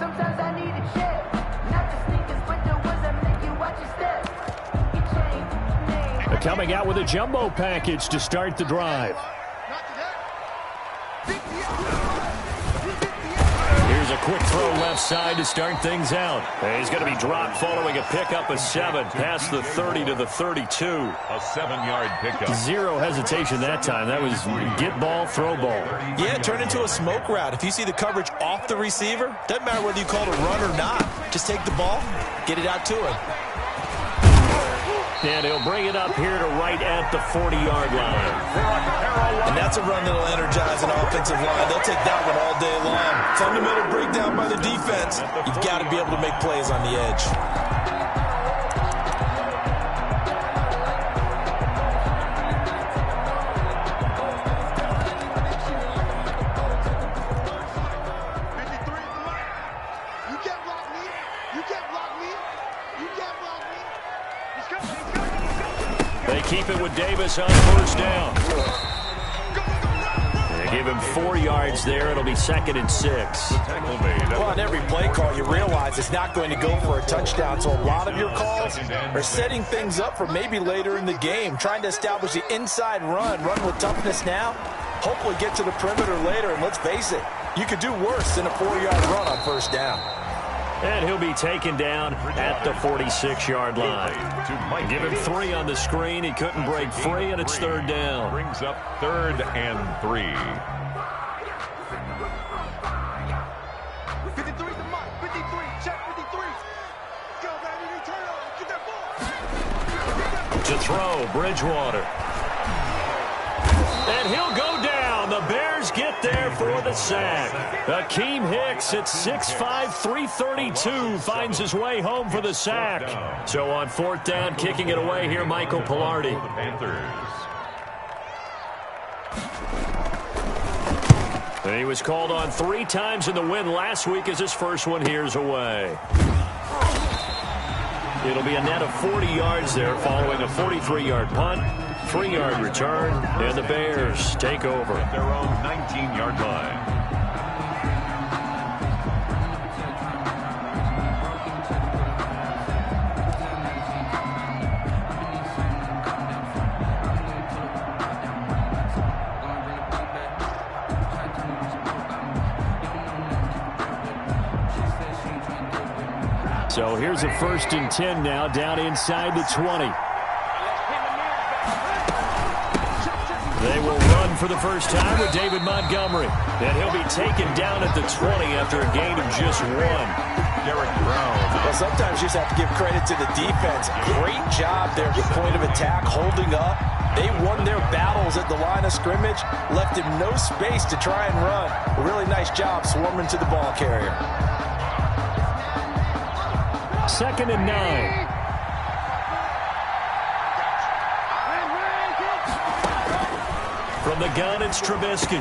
Sometimes I need a check. Not the sneakers, but the ones that make you watch your steps. They're coming out with a jumbo package to start the drive. Here's a quick throw left side to start things out. And he's going to be dropped following a pickup of 7 past the 30 to the 32. A 7-yard pickup. Zero hesitation that time. That was get ball, throw ball. Yeah, turn into a smoke route. If you see the coverage off the receiver, doesn't matter whether you call it a run or not. Just take the ball, get it out to him. And he'll bring it up here to right at the 40-yard line. And that's a run that'll energize an offensive line. They'll take that one all day long. Fundamental breakdown by the defense. You've got to be able to make plays on the edge. Keep it with Davis on first down. They give him 4 yards there. It'll be 2nd and 6. Well, on every play call, you realize it's not going to go for a touchdown. So a lot of your calls are setting things up for maybe later in the game, trying to establish the inside run with toughness now, hopefully get to the perimeter later. And let's face it, you could do worse than a 4-yard run on first down. And he'll be taken down at the 46-yard line. Give him 3 on the screen. He couldn't break free, and it's 3rd down. Brings up 3rd and 3. 53 to Mike. 53. Check 53. Go, baby. Turn on. Get that ball. To throw, Bridgewater. And he'll go down. The Bears get there for the sack. Akeem Hicks at 6'5", 332 finds his way home for the sack. So on 4th down, kicking it away here, Michael Pilardi. And he was called on 3 times in the win last week as his first one here's away. It'll be a net of 40 yards there following a 43-yard punt, 3-yard return, and the Bears take over at their own 19-yard line. So here's a 1st and 10 now, down inside the 20. They will run for the first time with David Montgomery. And he'll be taken down at the 20 after a gain of just 1. Derek Brown. Well, sometimes you just have to give credit to the defense. Great job there at the point of attack, holding up. They won their battles at the line of scrimmage, left him no space to try and run. A really nice job swarming to the ball carrier. 2nd and 9. From the gun, it's Trubisky.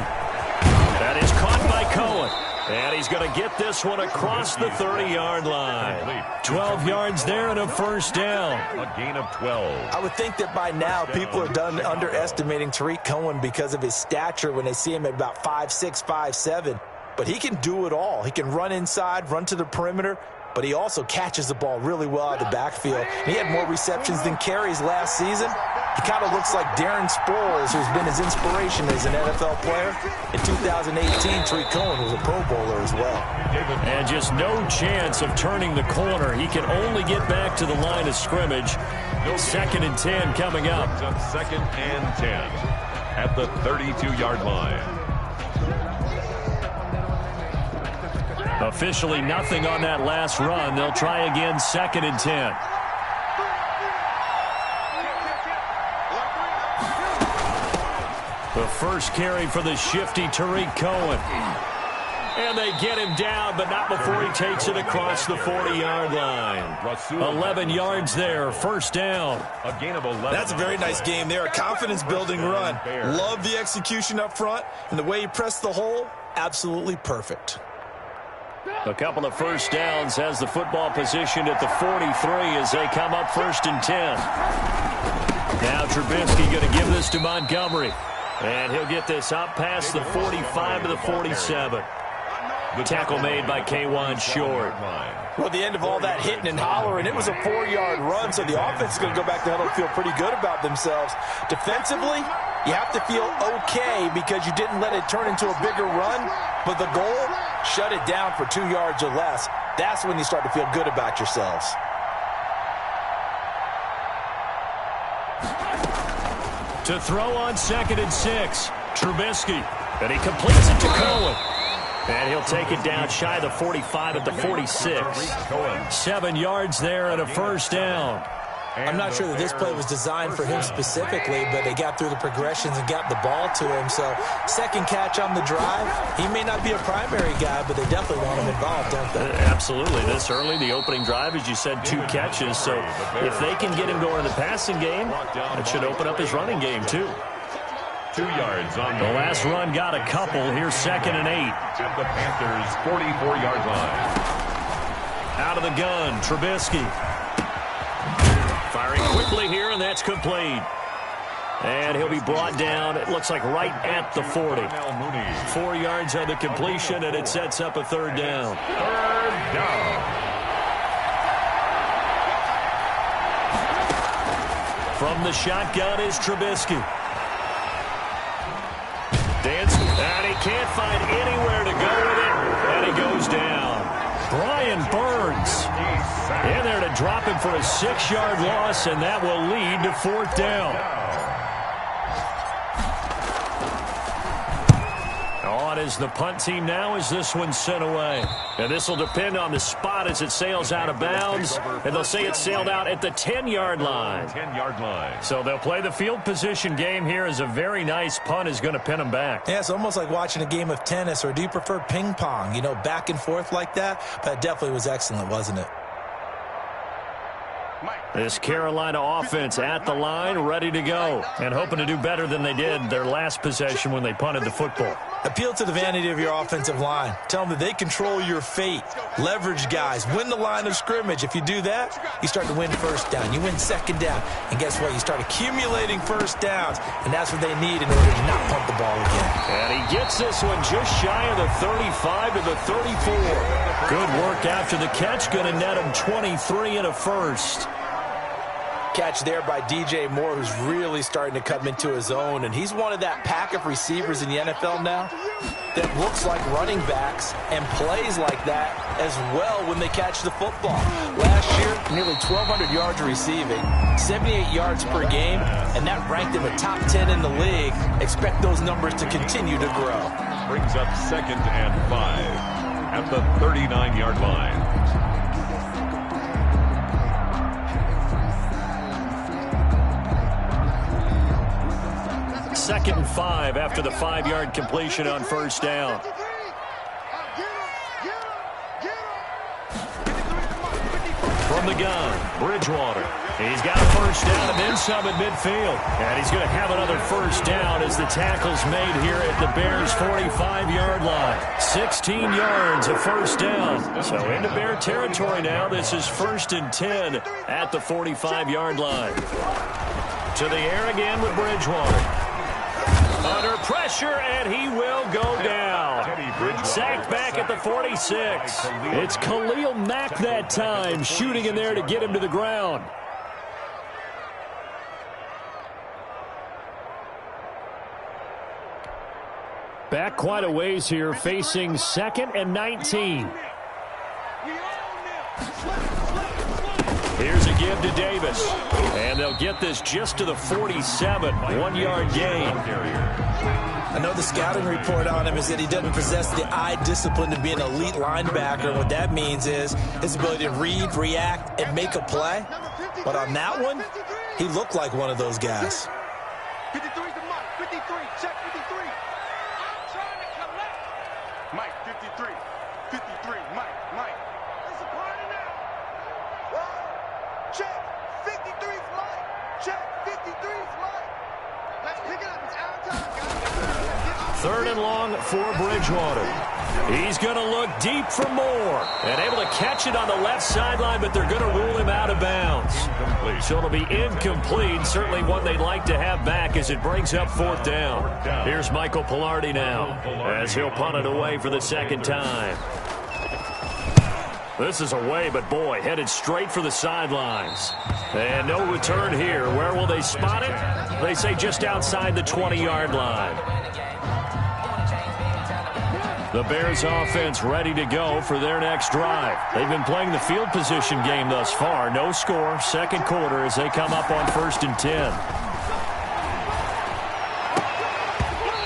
That is caught by Cohen. And he's going to get this one across the 30-yard line. 12 yards there and a 1st down. A gain of 12. I would think that by now people are done underestimating Tariq Cohen because of his stature when they see him at about 5'6", 5'7". But he can do it all. He can run inside, run to the perimeter, but he also catches the ball really well out of the backfield. He had more receptions than carries last season. He kind of looks like Darren Sproles, who's been his inspiration as an NFL player. In 2018, Tariq Cohen was a Pro Bowler as well. And just no chance of turning the corner. He can only get back to the line of scrimmage. 2nd and 10 coming up. 2nd and 10 at the 32-yard line. Officially nothing on that last run. They'll try again 2nd and 10. The first carry for the shifty Tariq Cohen. And they get him down, but not before he takes it across the 40-yard line. 11 yards there, 1st down. A gain of 11. That's a very nice game there, a confidence-building run. Love the execution up front, and the way he pressed the hole, absolutely perfect. A couple of 1st downs has the football positioned at the 43 as they come up 1st and 10. Now Trubisky going to give this to Montgomery. And he'll get this up past the 45 to the 47. Tackle made by K1 Short. Well, at the end of all that hitting and hollering, it was a 4-yard run, so the offense is going to go back to huddle and feel pretty good about themselves. Defensively, you have to feel okay because you didn't let it turn into a bigger run, but the goal, shut it down for 2 yards or less. That's when you start to feel good about yourselves. To throw on 2nd and 6, Trubisky. And he completes it to Cohen. And he'll take it down shy of the 45 at the 46. 7 yards there and a first down. I'm not sure that this play was designed for him specifically, but they got through the progressions and got the ball to him. So, second catch on the drive. He may not be a primary guy, but they definitely want him involved, don't they? Absolutely. This early, the opening drive, as you said, 2 catches. So, if they can get him going in the passing game, it should open up his running game, too. 2 yards on the last run got a couple. Here's 2nd and 8. At the Panthers' 44-yard line. Out of the gun, Trubisky. Firing quickly here, and that's complete. And he'll be brought down, it looks like right at the 40. 4 yards on the completion, and it sets up a 3rd down. 3rd down. From the shotgun is Trubisky. Dancing, and he can't find anywhere to go with it, and he goes down. Brian Burns in there to drop him for a 6-yard loss, and that will lead to 4th down. On is the punt team now as this one's sent away. And this will depend on the spot as it sails out of bounds. And they'll say it sailed out at the 10-yard line. 10-yard line. So they'll play the field position game here as a very nice punt is going to pin them back. Yeah, it's almost like watching a game of tennis, or do you prefer ping pong? You know, back and forth like that? But it definitely was excellent, wasn't it? This Carolina offense at the line, ready to go, and hoping to do better than they did their last possession when they punted the football. Appeal to the vanity of your offensive line. Tell them that they control your fate. Leverage guys. Win the line of scrimmage. If you do that, you start to win 1st down. You win 2nd down. And guess what? You start accumulating 1st downs, and that's what they need in order to not punt the ball again. And he gets this one just shy of the 35 to the 34. Good work after the catch. Going to net him 23 and a first. Catch there by DJ Moore, who's really starting to come into his own, and he's one of that pack of receivers in the NFL now that looks like running backs and plays like that as well when they catch the football. Last year, nearly 1,200 yards receiving, 78 yards per game, and that ranked him a top 10 in the league. Expect those numbers to continue to grow. Brings up 2nd and 5 at the 39-yard line. 2nd and 5 after the 5-yard completion on 1st down. From the gun, Bridgewater. He's got a 1st down and then some at midfield. And he's going to have another 1st down as the tackle's made here at the Bears' 45-yard line. 16 yards, a 1st down. So into Bear territory now. This is 1st and 10 at the 45-yard line. To the air again with Bridgewater. Under pressure, and he will go down. Sacked back at the 46. It's Khalil Mack that time, shooting in there to get him to the ground. Back quite a ways here, facing 2nd and 19. Here's a give to Davis. And they'll get this just to the 47. 1-yard gain. I know the scouting report on him is that he doesn't possess the eye discipline to be an elite linebacker. What that means is his ability to read, react, and make a play. But on that one, he looked like one of those guys. 53 to Mike. 53. Check 53. I'm trying to collect. Mike, 53. 53. Mike. That's a party now. Check. 53's Mike. Check. 53's Mike. Let's pick it up. It's our time, guys. Third and long for Bridgewater. He's going to look deep for more. And able to catch it on the left sideline, but they're going to rule him out of bounds. So it'll be incomplete. Certainly one they'd like to have back as it brings up fourth down. Here's Michael Pilardi now as he'll punt it away for the second time. This is away, but boy, headed straight for the sidelines. And no return here. Where will they spot it? They say just outside the 20-yard line. The Bears offense ready to go for their next drive. They've been playing the field position game thus far. No score, second quarter as they come up on 1st and 10.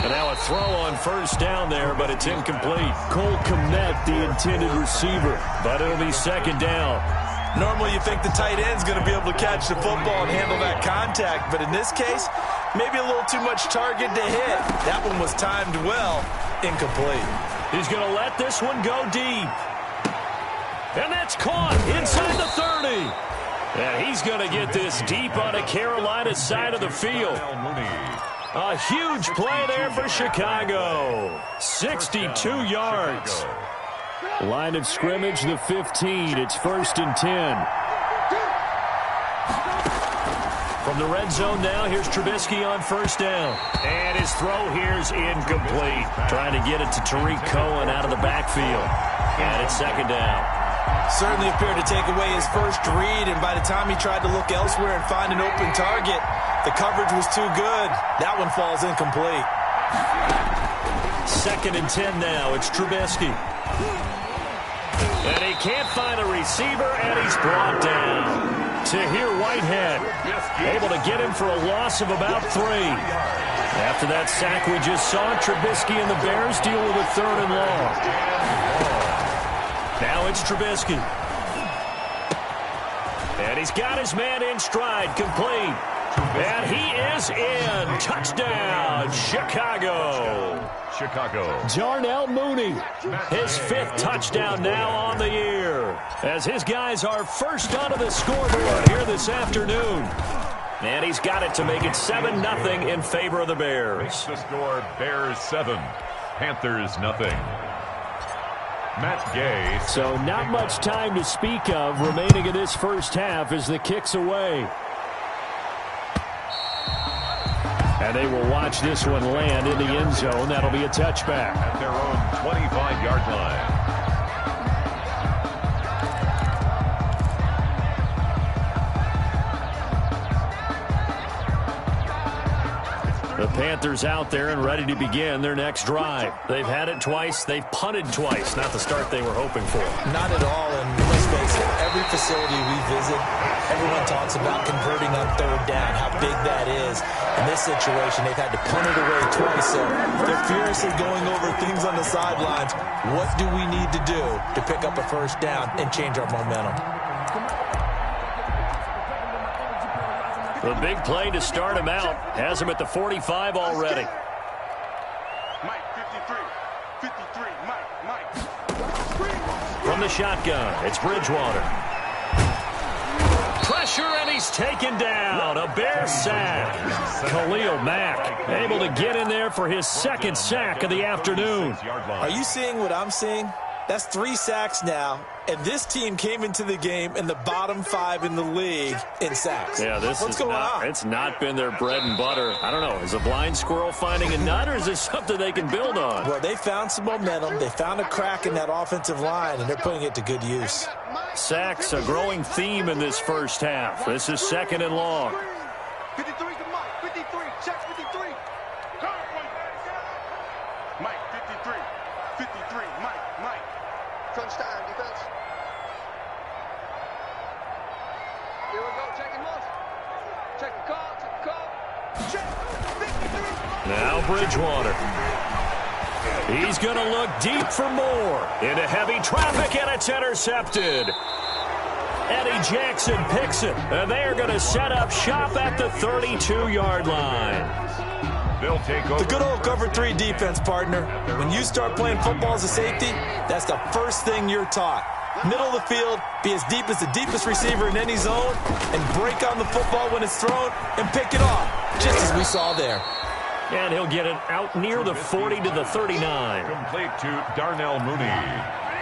And now a throw on 1st down there, but it's incomplete. Cole Kmet, the intended receiver, but it'll be 2nd down. Normally you think the tight end's going to be able to catch the football and handle that contact, but in this case, maybe a little too much target to hit. That one was timed well, incomplete. He's going to let this one go deep. And that's caught inside the 30. And he's going to get this deep on the Carolina side of the field. A huge play there for Chicago. 62 yards. Line of scrimmage, the 15. It's 1st and 10. From the red zone now, here's Trubisky on 1st down. And his throw here's incomplete. Trying to get it to Tariq Cohen out of the backfield. And it's 2nd down. Certainly appeared to take away his first read, and by the time he tried to look elsewhere and find an open target, the coverage was too good. That one falls incomplete. 2nd and 10 now. It's Trubisky. And he can't find a receiver, and he's brought down. Tahir Whitehead able to get him for a loss of about 3. After that sack we just saw, Trubisky and the Bears deal with a 3rd and long. Now it's Trubisky. And he's got his man in stride, complete. And he is in. Touchdown, Chicago. Darnell Mooney, his 5th touchdown now on the year, as his guys are first onto the scoreboard here this afternoon. And he's got it to make it 7-0 in favor of the Bears. Makes the score Bears 7, Panthers nothing. Matt Gay. So not much time to speak of remaining in this first half as the kick's away. And they will watch this one land in the end zone. That'll be a touchback. At their own 25-yard line. The Panthers out there and ready to begin their next drive. They've had it twice. They've punted twice. Not the start they were hoping for. Not at all, and let's face it, every facility we visit, everyone talks about converting on 3rd down, how big that is. In this situation, they've had to punt it away twice, so they're furiously going over things on the sidelines. What do we need to do to pick up a 1st down and change our momentum? The big play to start him out has him at the 45 already. Mike, 53, Mike. From the shotgun, it's Bridgewater. Pressure, and he's taken down. A Bear sack. Khalil Mack able to get in there for his 2nd sack of the afternoon. Are you seeing what I'm seeing? That's 3 sacks now, and this team came into the game in the bottom 5 in the league in sacks. Yeah, What's going on? It's not been their bread and butter. I don't know. Is a blind squirrel finding a nut, or is this something they can build on? Well, they found some momentum. They found a crack in that offensive line, and they're putting it to good use. Sacks, a growing theme in this first half. This is 2nd and long. 53 to Mike, 53, check 53. Mike, 53, Mike. Crunch time, defense. Here we go, checking once. Check the call. Check 53. Now Bridgewater. He's going to look deep for more. Into heavy traffic, and it's intercepted. Eddie Jackson picks it, and they are going to set up shop at the 32-yard line. They'll take over. The good old cover 3 defense, partner. When you start playing football as a safety, that's the first thing you're taught. Middle of the field, be as deep as the deepest receiver in any zone, and break on the football when it's thrown and pick it off. just as we saw there. And he'll get it out near the 40 to the 39. Complete to Darnell Mooney.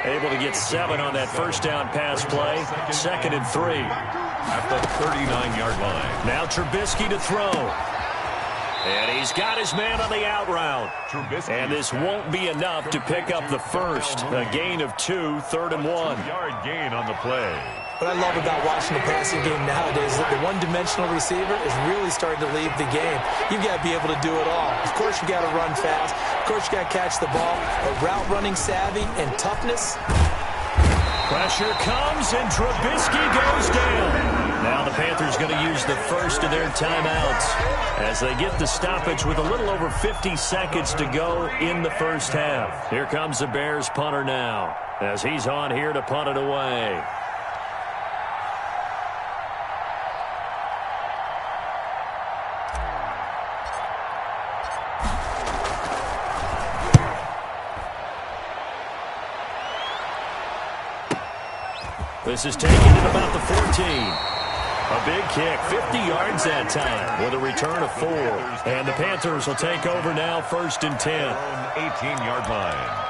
Able to get 7 on that first down pass play. 2nd and 3. At the 39-yard line. Now Trubisky to throw. And he's got his man on the out route. And this won't be enough to pick up the first. A gain of 2, 3rd and 1. 2-yard gain on the play. What I love about watching the passing game nowadays is that the one-dimensional receiver is really starting to leave the game. You've got to be able to do it all. Of course, you got to run fast. Of course, you got to catch the ball. But route running savvy and toughness. Pressure comes, and Trubisky goes down. Now the Panthers going to use the first of their timeouts as they get the stoppage with a little over 50 seconds to go in the first half. Here comes the Bears punter now as he's on here to punt it away. This is taken at about the 14. A big kick, 50 yards that time with a return of 4. And the Panthers will take over now, 1st and 10. 18-yard line.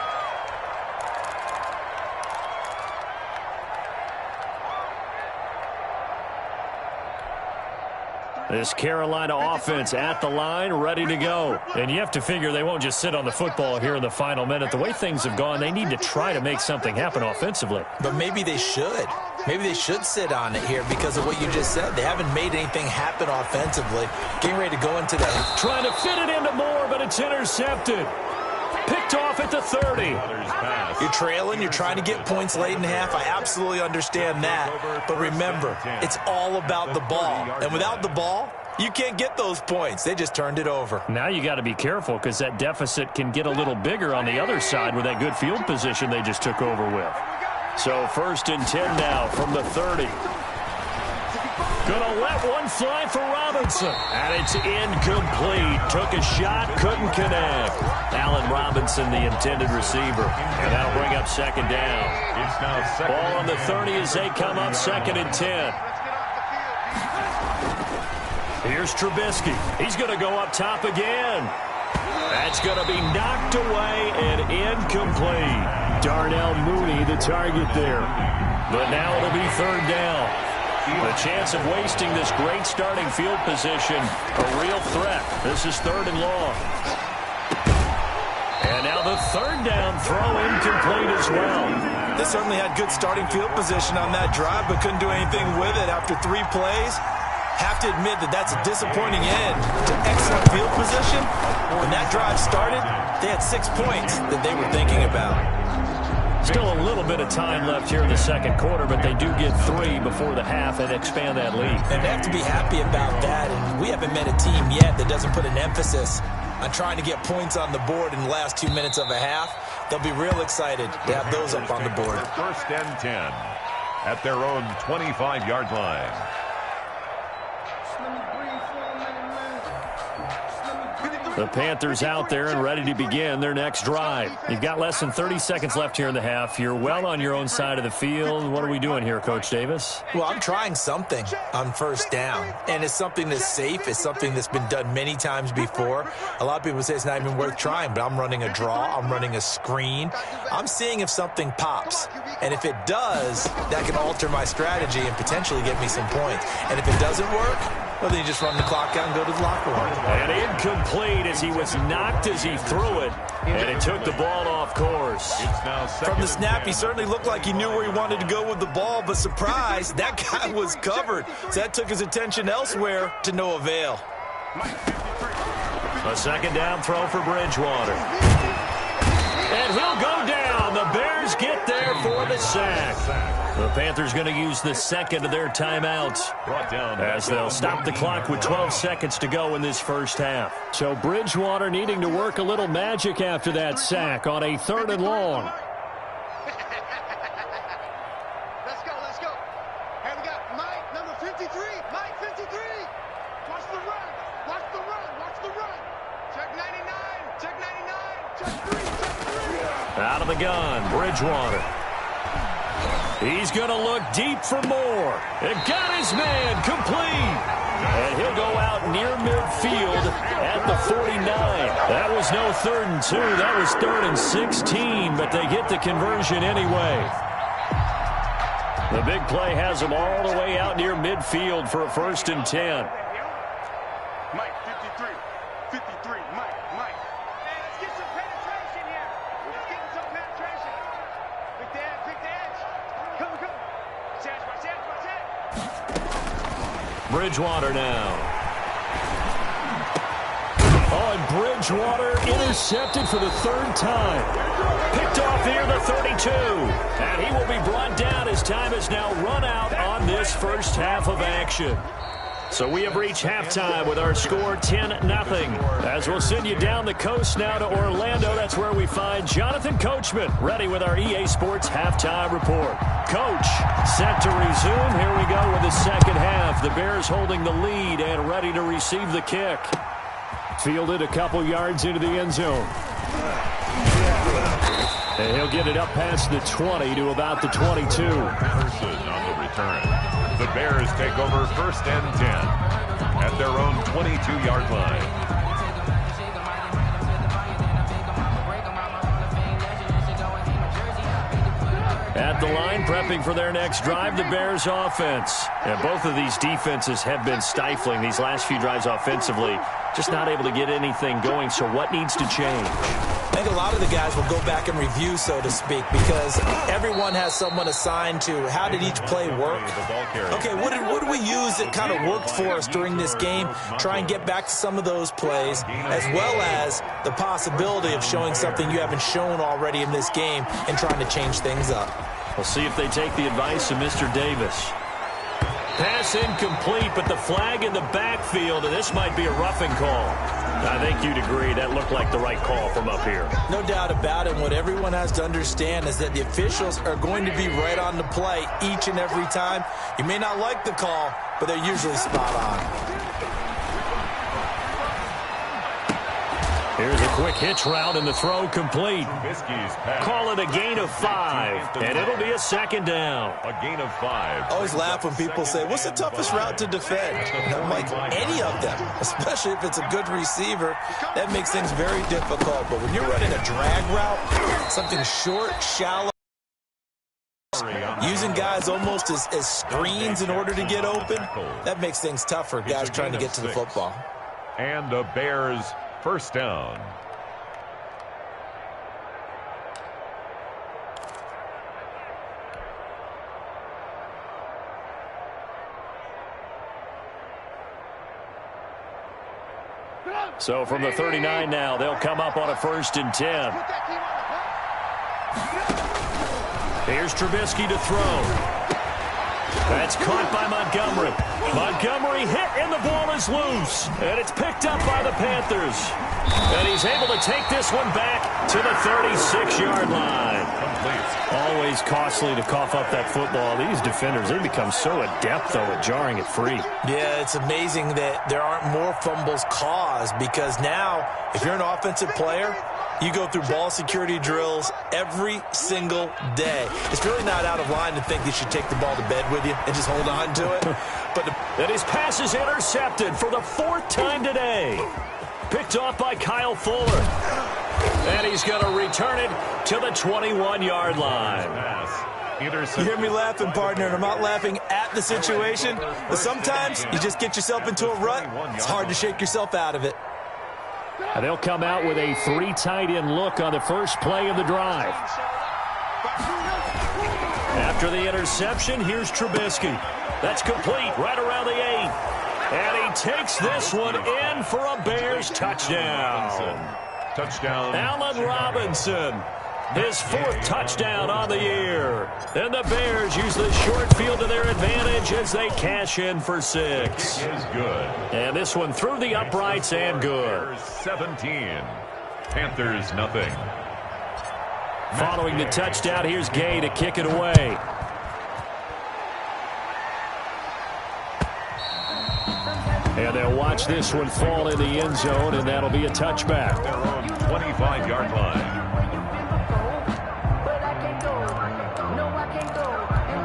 This Carolina offense at the line, ready to go. And you have to figure they won't just sit on the football here in the final minute. The way things have gone, they need to try to make something happen offensively. But maybe they should. Maybe they should sit on it here because of what you just said. They haven't made anything happen offensively. Getting ready to go into that. Trying to fit it into Moore, but it's intercepted. Picked off at the 30. You're trailing. You're trying to get points late in the half. I absolutely understand that. But remember, it's all about the ball. And without the ball, you can't get those points. They just turned it over. Now you got to be careful because that deficit can get a little bigger on the other side with that good field position they just took over with. So 1st and 10 now from the 30. Gonna let one fly for Robinson. And it's incomplete. Took a shot, couldn't connect. Allen Robinson, the intended receiver. And that'll bring up 2nd down. It's now 2nd. Ball on the 30 as they come up 2nd and 10. Here's Trubisky. He's going to go up top again. That's going to be knocked away and incomplete. Darnell Mooney, the target there. But now it'll be 3rd down. The chance of wasting this great starting field position, a real threat. This is 3rd and long. And now the 3rd down throw incomplete as well. They certainly had good starting field position on that drive, but couldn't do anything with it after 3 plays. Have to admit that that's a disappointing end to excellent field position. When that drive started, they had 6 points that they were thinking about. Still a little bit of time left here in the 2nd quarter, but they do get 3 before the half and expand that lead. And they have to be happy about that. And we haven't met a team yet that doesn't put an emphasis on trying to get points on the board in the last 2 minutes of a half. They'll be real excited to have those up on the board. 1st and 10 at their own 25-yard line. The Panthers out there and ready to begin their next drive. You've got less than 30 seconds left here in the half. You're well on your own side of the field. What are we doing here, Coach Davis? Well, I'm trying something on 1st down. And it's something that's safe. It's something that's been done many times before. A lot of people say it's not even worth trying, but I'm running a draw. I'm running a screen. I'm seeing if something pops. And if it does, that can alter my strategy and potentially get me some points. And if it doesn't work, well, then you just run the clock out and go to the locker room. And incomplete as he was knocked as he threw it. And it took the ball off course. From the snap, he certainly looked like he knew where he wanted to go with the ball, but surprise, that guy was covered. So that took his attention elsewhere to no avail. A 2nd down throw for Bridgewater. And he'll go down. The Bears get there for the sack. The Panthers going to use the 2nd of their timeouts as they'll stop the clock with 12 seconds to go in this first half. So Bridgewater needing to work a little magic after that sack on a 3rd and long. Let's go. Hey, we got Mike, number 53. Mike, 53. Watch the run. Watch the run. Check 99. Check 99. Check 3. Out of the gun, Bridgewater. He's going to look deep for more. And got his man complete. And he'll go out near midfield at the 49. That was no 3rd and 2. That was 3rd and 16, but they get the conversion anyway. The big play has them all the way out near midfield for a 1st and 10. Mike, 53. 53. Mike. Hey, let's get some penetration here. Let's get some penetration. Pick the edge. Come. Watch it. Bridgewater now. Oh, and Bridgewater intercepted for the 3rd time. Picked off near the 32. And he will be brought down as time has now run out on this first half of action. So we have reached halftime with our score 10-0. As we'll send you down the coast now to Orlando, that's where we find Jonathan Coachman ready with our EA Sports halftime report. Coach, set to resume. Here we go with the second half. The Bears holding the lead and ready to receive the kick. Fielded a couple yards into the end zone. And he'll get it up past the 20 to about the 22. Patterson on the return. The Bears take over 1st and 10 at their own 22-yard line. At the line, prepping for their next drive, the Bears offense. And both of these defenses have been stifling these last few drives offensively. Just not able to get anything going, so what needs to change? I think a lot of the guys will go back and review, so to speak, because everyone has someone assigned to how did each play work. Okay, what did we use that kind of worked for us during this game? Try and get back to some of those plays, as well as the possibility of showing something you haven't shown already in this game and trying to change things up. We'll see if they take the advice of Mr. Davis. Pass incomplete, but the flag in the backfield, and this might be a roughing call. I think you'd agree that looked like the right call from up here. No doubt about it. What everyone has to understand is that the officials are going to be right on the play each and every time. You may not like the call, but they're usually spot on. Here's a quick hitch route, and the throw complete. Call it a gain of 5, and it'll be a 2nd down. A gain of 5. I always laugh when people say, what's the toughest route to defend? And I'm like, any of them, especially if it's a good receiver. That makes things very difficult. But when you're running a drag route, something short, shallow, using guys almost as screens in order to get open, that makes things tough for guys trying to get to the football. And the Bears' 1st down. So from the 39 now, they'll come up on a 1st and 10. Here's Trubisky to throw. That's caught by Montgomery. Montgomery hit, and the ball is loose. And it's picked up by the Panthers. And he's able to take this one back to the 36-yard line. Always costly to cough up that football. These defenders, they become so adept, though, at jarring it free. Yeah, it's amazing that there aren't more fumbles caused, because now, if you're an offensive player, you go through ball security drills every single day. It's really not out of line to think you should take the ball to bed with you and just hold on to it. And his pass is intercepted for the 4th time today. Picked off by Kyle Fuller. And he's going to return it to the 21-yard line. You hear me laughing, partner, and I'm not laughing at the situation. But sometimes you just get yourself into a rut. It's hard to shake yourself out of it. And they'll come out with a 3 tight end look on the first play of the drive. After the interception, here's Trubisky. That's complete right around the 8. And he takes this one in for a Bears touchdown. Touchdown. Allen Robinson, his 4th touchdown on the year. And the Bears use the short field to their advantage as they cash in for 6. Is good. And this one through the uprights and good. Bears 17. Panthers nothing. Following the touchdown, here's Gay to kick it away. And they'll watch this one fall in the end zone, and that'll be a touchback. Their own 25-yard line. But I can't go. No, I can't go. And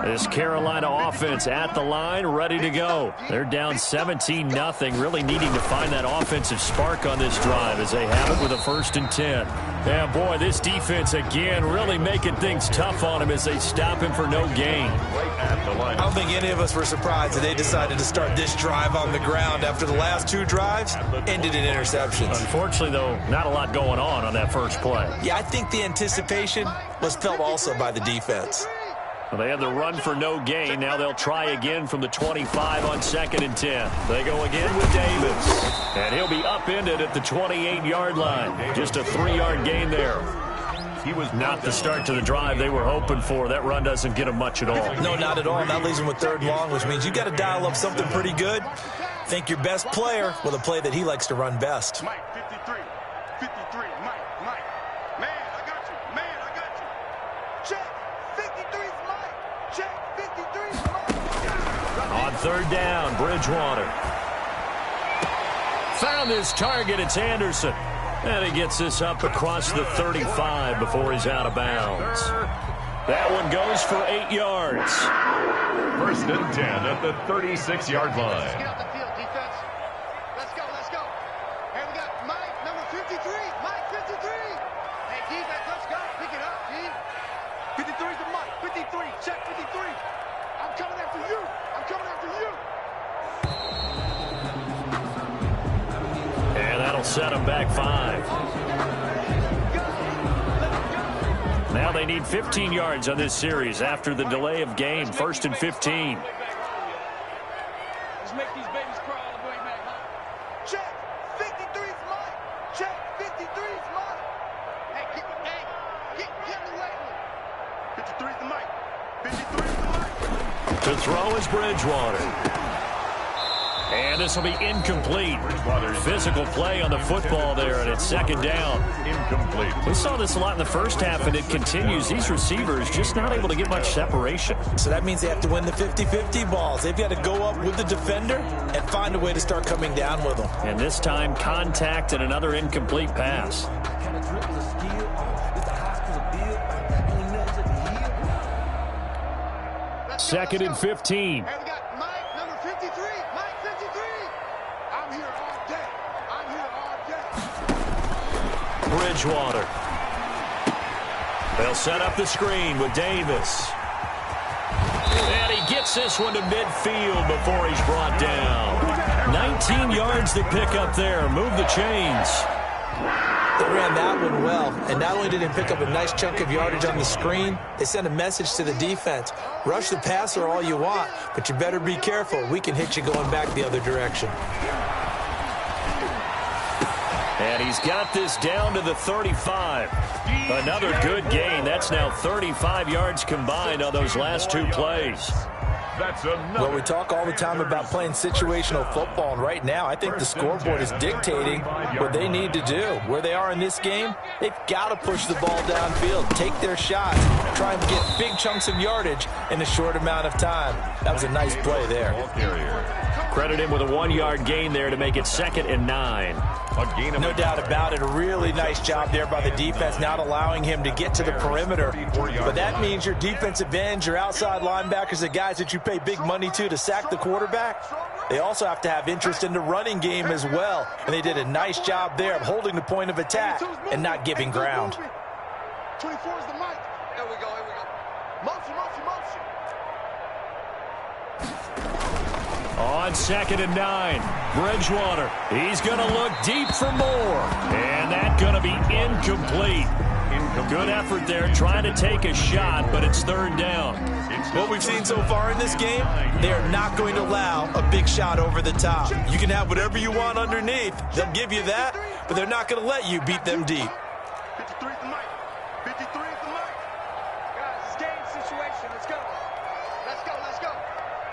This Carolina offense at the line, ready to go. They're down 17-0, really needing to find that offensive spark on this drive as they have it with a 1st and 10. Yeah, boy, this defense again really making things tough on him as they stop him for no gain. I don't think any of us were surprised that they decided to start this drive on the ground after the last 2 drives ended in interceptions. Unfortunately, though, not a lot going on that first play. Yeah, I think the anticipation was felt also by the defense. Well, they had the run for no gain. Now they'll try again from the 25 on 2nd and 10. They go again with Davis. And he'll be upended at the 28-yard line. Just a 3-yard gain there. He was not the start to the drive they were hoping for. That run doesn't get him much at all. No, not at all. That leaves him with 3rd and long, which means you got to dial up something pretty good. Think your best player with a play that he likes to run best. Mike, 53. 53. Mike. Man, I got you. Man, I got you. Check. 53's Mike. Check. 53's Mike. On 3rd down, Bridgewater. Found his target. It's Anderson. And he gets this up across the 35 before he's out of bounds. That one goes for 8 yards. 1st and 10 at the 36-yard Get line. off the field, defense. Let's go. Here we got Mike, number 53. Mike, 53. Hey, defense, let's go. Pick it up, D. 53's the Mike. 53. Check 53. I'm coming after you. And that'll set him back 5. Now they need 15 yards on this series after the delay of game. 1st and 15. Let's make these babies cry all the way back, huh? Check. 53's Mike. Check. 53's Mike. Hey, get the way. 53's the Mike. 53's the Mike. To throw is Bridgewater. And this will be incomplete. Physical play on the football there, and it's 2nd down. Incomplete. We saw this a lot in the first half, and it continues. These receivers just not able to get much separation. So that means they have to win the 50-50 balls. They've got to go up with the defender and find a way to start coming down with them. And this time, contact and another incomplete pass. 2nd and 15. Hey, we got Mike, number 53. Mike, 53. I'm here all day. Bridgewater. They'll set up the screen with Davis. And he gets this one to midfield before he's brought down. 19 yards to pick up there. Move the chains. They ran that one well, and not only did they pick up a nice chunk of yardage on the screen, they sent a message to the defense. Rush the passer all you want, but you better be careful. We can hit you going back the other direction. And he's got this down to the 35. Another good gain. That's now 35 yards combined on those last 2 plays. That's another. Well, we talk all the time about playing situational football, and right now I think the scoreboard is dictating what they need to do. Where they are in this game, they've got to push the ball downfield, take their shots, try and get big chunks of yardage in a short amount of time. That was a nice play there. Credit him with a 1-yard gain there to make it 2nd and 9. No doubt about it. A really nice job there by the defense, not allowing him to get to the perimeter. But that means your defensive ends, your outside linebackers, the guys that you pay big money to sack the quarterback, they also have to have interest in the running game as well. And they did a nice job there of holding the point of attack and not giving ground. 24 is the Mike. Here we go. Motion. On 2nd and 9, Bridgewater. He's going to look deep for more. And that's going to be incomplete. Good effort there, trying to take a shot, but it's 3rd down. What we've seen so far in this game, they are not going to allow a big shot over the top. You can have whatever you want underneath. They'll give you that, but they're not going to let you beat them deep. 53 is the Mike. 53 is the Mike. Guys, it's game situation. Let's go.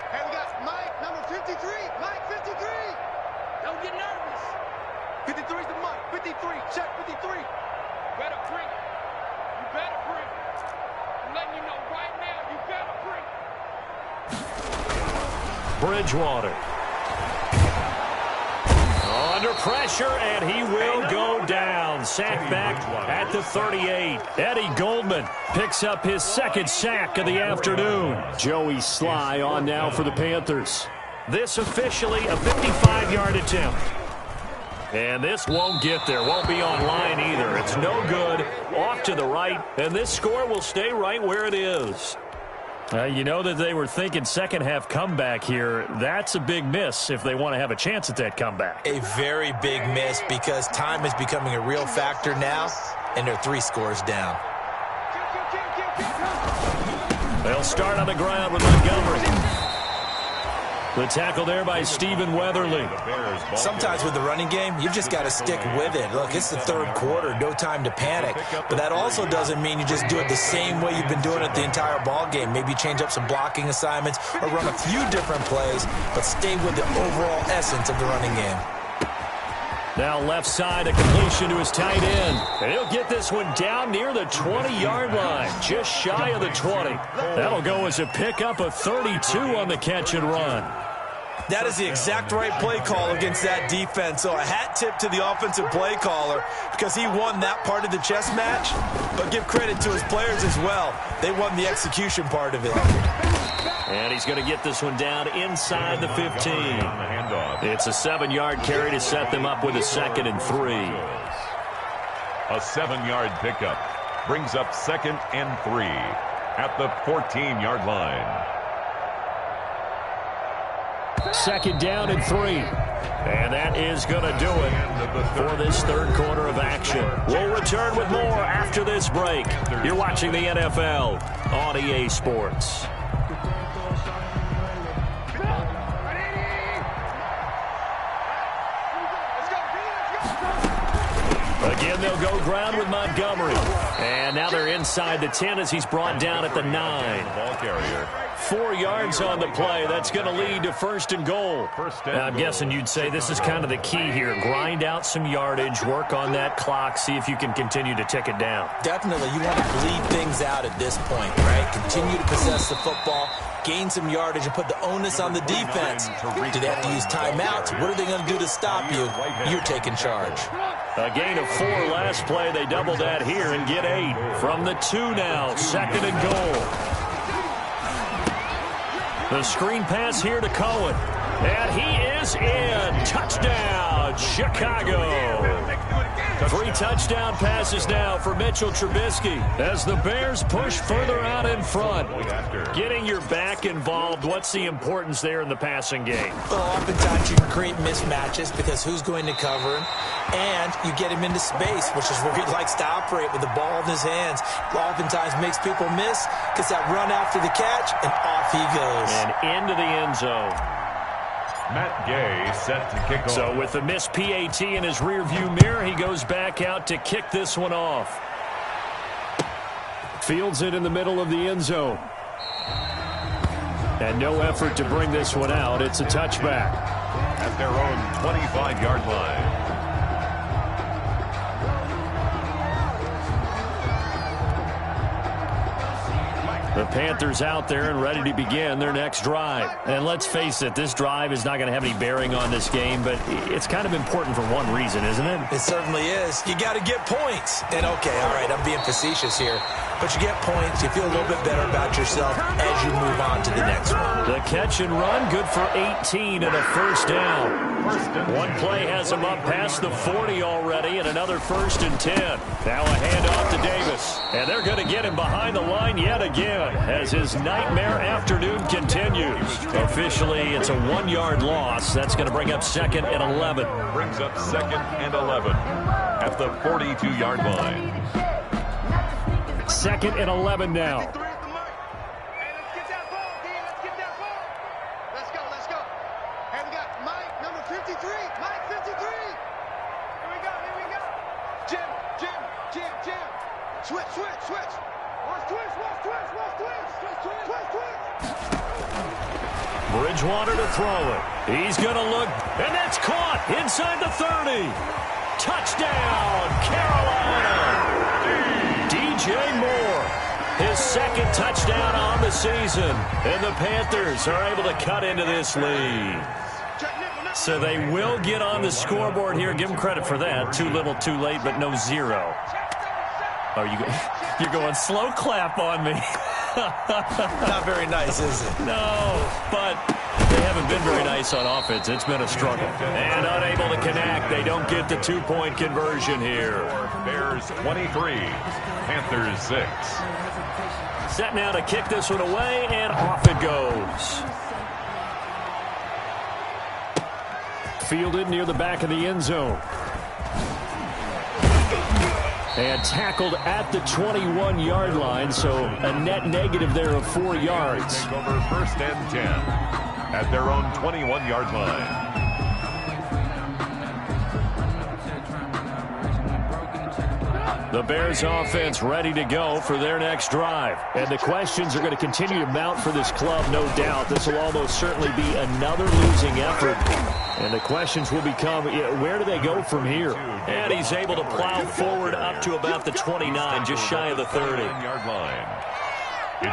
Hey, we got Mike, number 53. Mike, 53. Don't get nervous. 53 is the Mike. 53. Check 53. Better bring it. You better bring it. I'm letting you know right now, you better bring it. Bridgewater. Under pressure, and he will go down. Sack back at the 38. Eddie Goldman picks up his second sack of the afternoon. Joey Sly on now for the Panthers. This officially a 55-yard attempt. And this won't get there. Won't be on line either. It's no good. Off to the right. And this score will stay right where it is. You know that they were thinking second-half comeback here. That's a big miss if they want to have a chance at that comeback. A very big miss because time is becoming a real factor now, and they're 3 scores down. They'll start on the ground with Montgomery. The tackle there by Stephen Weatherly. Sometimes with the running game, you've just got to stick with it. Look, it's the third quarter, no time to panic. But that also doesn't mean you just do it the same way you've been doing it the entire ball game. Maybe change up some blocking assignments or run a few different plays, but stay with the overall essence of the running game. Now left side, a completion to his tight end. And he'll get this one down near the 20-yard line, just shy of the 20. That'll go as a pickup of 32 on the catch and run. That is the exact right play call against that defense. So a hat tip to the offensive play caller because he won that part of the chess match. But give credit to his players as well. They won the execution part of it. And he's going to get this one down inside the 15. It's a 7-yard carry to set them up with a 2nd and 3. A 7-yard pickup brings up 2nd and 3 at the 14-yard line. 2nd down and 3. And that is going to do it for this third quarter of action. We'll return with more after this break. You're watching the NFL on EA Sports. Again, they'll go ground with Montgomery. And now they're inside the 10 as he's brought down at the 9. Ball carrier. 4 yards on the play. That's going to lead to 1st and goal. Now, I'm guessing you'd say this is kind of the key here. Grind out some yardage, work on that clock, see if you can continue to tick it down. Definitely. You want to bleed things out at this point, right? Continue to possess the football, gain some yardage, and put the onus on the defense. Do they have to use timeouts? What are they going to do to stop you? You're taking charge. A gain of 4 last play. They double that here and get 8. From the 2 now, 2nd and goal. The screen pass here to Cohen. And he is in. Touchdown, Chicago. 3 touchdown passes now for Mitchell Trubisky as the Bears push further out in front. Getting your back involved, what's the importance there in the passing game? Well, oftentimes you can create mismatches because who's going to cover him? And you get him into space, which is where he likes to operate with the ball in his hands. Oftentimes makes people miss, gets that run after the catch, and off he goes. And into the end zone. Matt Gay set to kick off. So with the missed PAT in his rearview mirror, he goes back out to kick this one off. Fields it in the middle of the end zone. And no effort to bring this one out. It's a touchback. At their own 25-yard line. The Panthers out there and ready to begin their next drive. And let's face it, this drive is not going to have any bearing on this game, but it's kind of important for one reason, isn't it? It certainly is. You got to get points. And, okay, all right, I'm being facetious here. But you get points, you feel a little bit better about yourself as you move on to the next one. The catch and run, good for 18 and a 1st down. One play has him up past the 40 already and another 1st and 10. Now a handoff to Davis. And they're going to get him behind the line yet again as his nightmare afternoon continues. Officially, it's a 1-yard loss. That's going to bring up 2nd and 11. Brings up 2nd and 11 at the 42-yard line. 2nd and 11 now. Hey, let's get that ball, D. Let's get that ball. Let's go, let's go. Hey, we got Mike, number 53. Mike, 53. Here we go, here we go. Jim. Switch. Watch twitch. Bridgewater to throw it. He's going to look, and that's caught inside the 30. Touchdown, Carolina. DJ Moore, his 2nd touchdown on the season. And the Panthers are able to cut into this lead. So they will get on the scoreboard here. Give them credit for that. Too little, too late, but no zero. Oh, you're going slow clap on me. Not very nice, is it? No, but they haven't been very nice on offense. It's been a struggle. And unable to connect. They don't get the 2-point conversion here. Bears 23, Panthers 6. Set now to kick this one away, and off it goes. Fielded near the back of the end zone. And tackled at the 21-yard line, so a net negative there of 4 yards. Take over first and 10 at their own 21-yard line. The Bears offense ready to go for their next drive. And the questions are going to continue to mount for this club, no doubt. This will almost certainly be another losing effort. And the questions will become, where do they go from here? And he's able to plow forward up to about the 29, just shy of the 30-yard line.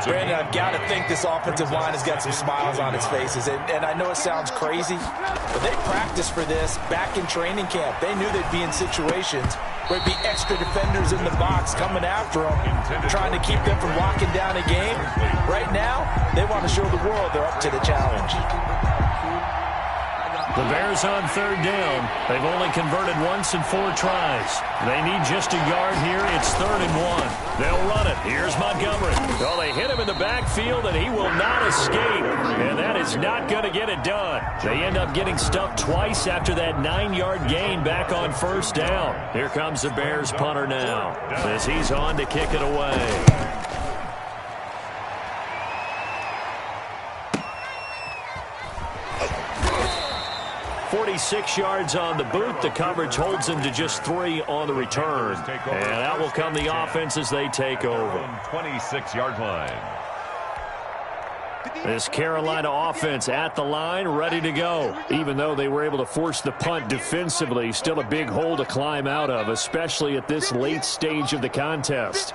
Brandon, I've got to think this offensive line has got some smiles on its faces. And I know it sounds crazy, but they practiced for this back in training camp. They knew they'd be in situations where it'd be extra defenders in the box coming after them, trying to keep them from locking down a game. Right now, they want to show the world they're up to the challenge. The Bears on third down. They've only converted once in 4 tries. They need just a yard here. It's 3rd and 1. They'll run it. Here's Montgomery. Well, they hit him in the backfield, and he will not escape. And that is not going to get it done. They end up getting stuffed twice after that 9-yard gain back on first down. Here comes the Bears punter now as he's on to kick it away. 46 yards on the boot. The coverage holds him to just 3 on the return. And out will come the offense as they take over. 26-yard line. This Carolina offense at the line, ready to go. Even though they were able to force the punt defensively, still a big hole to climb out of, especially at this late stage of the contest.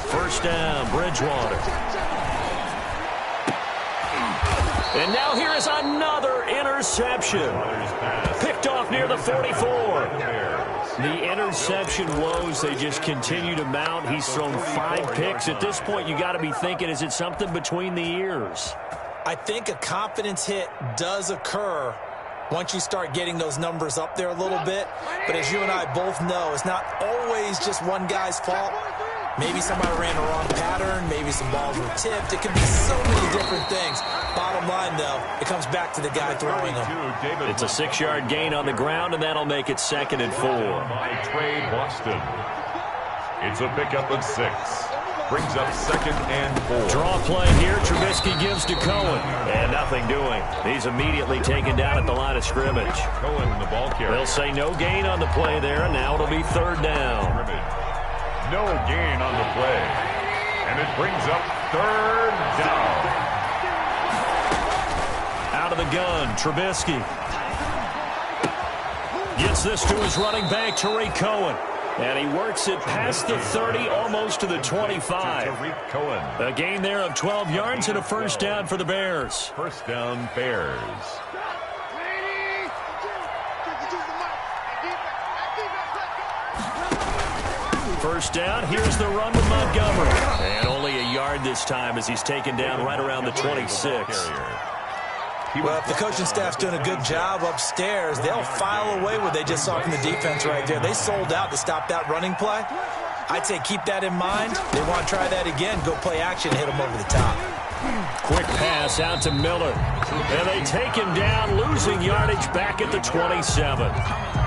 First down, Bridgewater. And now here is another interception. Picked off near the 44. The interception woes, they just continue to mount. He's thrown 5 picks. At this point, you got to be thinking, is it something between the ears? I think a confidence hit does occur once you start getting those numbers up there a little bit. But as you and I both know, it's not always just one guy's fault. Maybe somebody ran the wrong pattern. Maybe some balls were tipped. It could be so many different things. Bottom line, though, it comes back to the guy throwing them. It's a 6-yard gain on the ground, and that'll make it 2nd and 4. By Trey Boston. It's a pickup of 6. Brings up 2nd and 4. Draw play here. Trubisky gives to Cohen. And nothing doing. He's immediately taken down at the line of scrimmage. Cohen, the ball carrier. They'll say no gain on the play there, and now it'll be 3rd down. No gain on the play. And it brings up 3rd down. Out of the gun, Trubisky. Gets this to his running back, Tariq Cohen. And he works it past the 30, almost to the 25. Tariq Cohen. A gain there of 12 yards and a first down for the Bears. First down, Bears. First down, here's the run with Montgomery. And only a yard this time as he's taken down right around the 26. Well, if the coaching staff's doing a good job upstairs, they'll file away what they just saw from the defense right there. They sold out to stop that running play. I'd say keep that in mind. They want to try that again. Go play action, hit them over the top. Quick pass out to Miller. And they take him down, losing yardage back at the 27.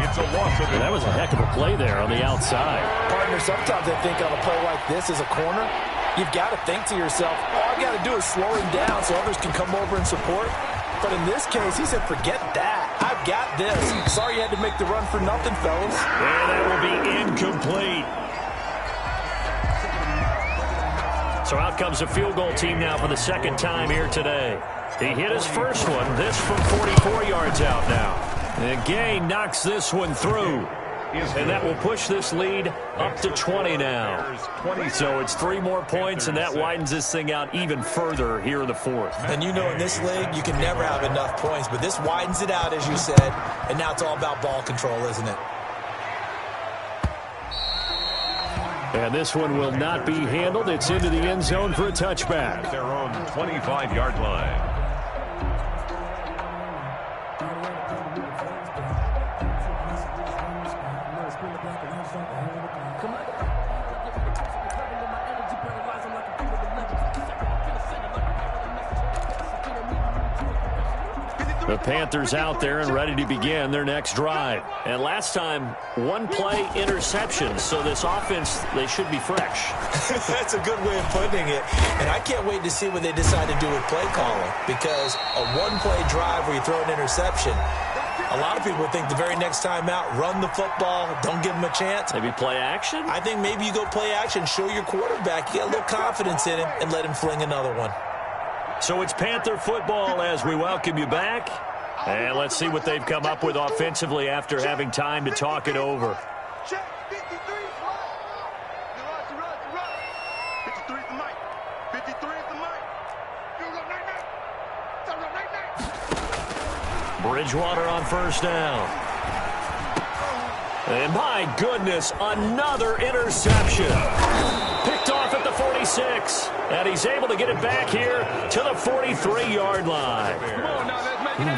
It's a loss of it. That was a heck of a play there on the outside. Partner, sometimes I think on a play like this as a corner, you've got to think to yourself, all I got to do is slow him down so others can come over and support. But in this case, he said, forget that. I've got this. Sorry you had to make the run for nothing, fellas. And that will be incomplete. So out comes a field goal team now for the 2nd time here today. He hit his first one. This from 44 yards out now. And Gay knocks this one through. And that will push this lead up to 20 now. So it's 3 more points, and that widens this thing out even further here in the fourth. And you know in this league, you can never have enough points, but this widens it out, as you said, and now it's all about ball control, isn't it? And this one will not be handled. It's into the end zone for a touchback. At their own 25-yard line. The Panthers out there and ready to begin their next drive. And last time, 1-play interception. So this offense, they should be fresh. That's a good way of putting it. And I can't wait to see what they decide to do with play calling. Because a 1-play drive where you throw an interception, a lot of people think the very next time out, run the football, don't give them a chance. Maybe play action? I think maybe you go play action, show your quarterback, you get a little confidence in him, and let him fling another one. So it's Panther football as we welcome you back. And let's see what they've come up with offensively after having time to talk it over. Check, 53 flat. Run. 53 is the mic. 53 is the mic. You go night. Bridgewater on first down. And my goodness, another interception. Picked off at the 46. And he's able to get it back here to the 43-yard line.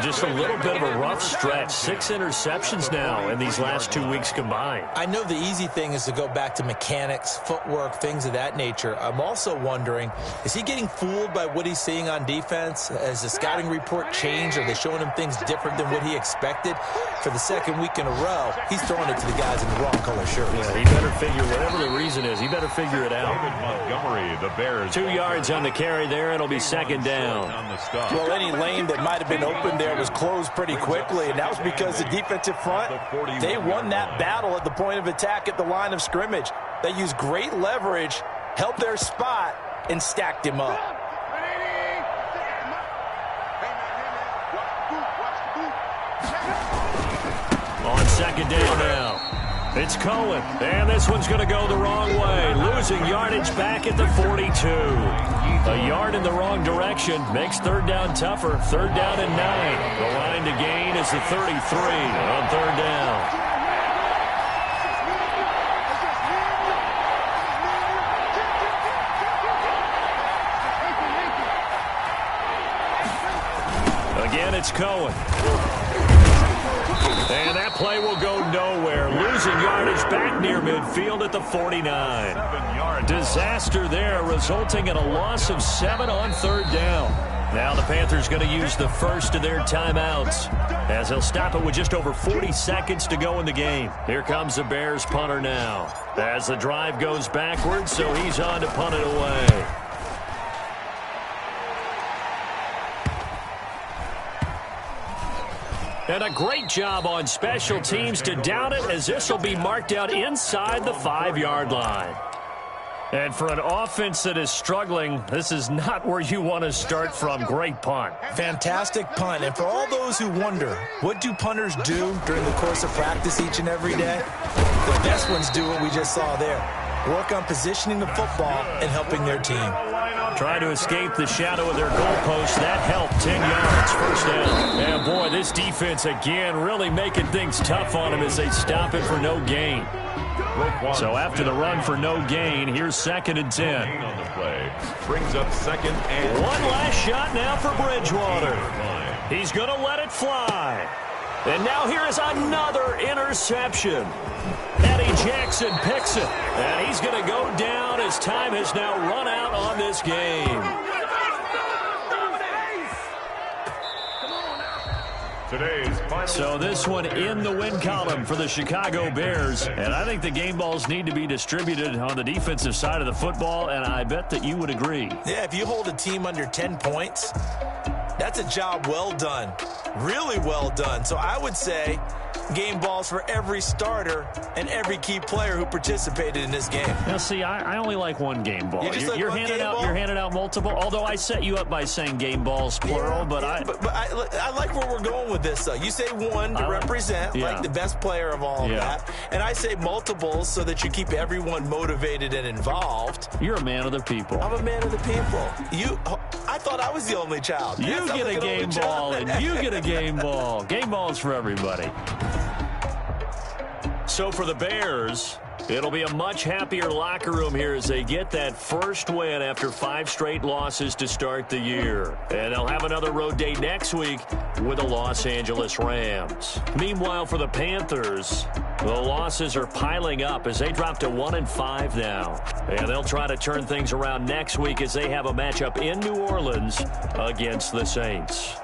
Just a little bit of a rough stretch. 6 interceptions now in these last 2 weeks combined. I know the easy thing is to go back to mechanics, footwork, things of that nature. I'm also wondering, is he getting fooled by what he's seeing on defense? Has the scouting report changed? Are they showing him things different than what he expected? For the second week in a row, he's throwing it to the guys in the wrong color shirts. Yeah, he better figure, whatever the reason is, he better figure it out. David Montgomery, the Bears. 2 yards on the carry there. It'll be second down. Well, any lane that might have been open there was closed pretty quickly, and that was because the defensive front, they won that battle at the point of attack at the line of scrimmage. They used great leverage, held their spot, and stacked him up. On second down now. It's Cohen, and this one's going to go the wrong way. Losing yardage back at the 42. A yard in the wrong direction makes third down tougher. Third down and 9. The line to gain is the 33 on third down. Again, it's Cohen. And that play will go nowhere. Losing yardage back near midfield at the 49. Disaster there, resulting in a loss of 7 on third down. Now the Panthers going to use the first of their timeouts, as they'll stop it with just over 40 seconds to go in the game. Here comes the Bears punter now, as the drive goes backwards, so he's on to punt it away. And a great job on special teams to down it, as this will be marked out inside the 5-yard line. And for an offense that is struggling, this is not where you want to start from. Great punt. Fantastic punt. And for all those who wonder, what do punters do during the course of practice each and every day? The best ones do what we just saw there. Work on positioning the football and helping their team. Trying to escape the shadow of their goalpost. That helped. 10 yards. First down. And boy, this defense again really making things tough on them as they stop it for no gain. So after the run for no gain, here's 2nd and 10. On the play. Brings up 2nd and One last shot now for Bridgewater. He's going to let it fly. And now here is another interception. Eddie Jackson picks it. And he's going to go down as time has now run out on this game. So this one in the win column for the Chicago Bears. And I think the game balls need to be distributed on the defensive side of the football, and I bet that you would agree. Yeah, if you hold a team under 10 points, That's a job well done, really well done. So I would say game balls for every starter and every key player who participated in this game. Now, see, I only like one game ball. You're handing out multiple. Although I set you up by saying game balls plural, but I like where we're going with this. Though you say one to represent, like the best player of all of that, and I say multiples so that you keep everyone motivated and involved. You're a man of the people. I'm a man of the people. I thought I was the only child. You get a game ball, and you get a game ball. Game balls for everybody. So for the Bears, it'll be a much happier locker room here as they get that first win after 5 straight losses to start the year. And they'll have another road date next week with the Los Angeles Rams. Meanwhile, for the Panthers, the losses are piling up as they drop to 1-5 now. And they'll try to turn things around next week as they have a matchup in New Orleans against the Saints.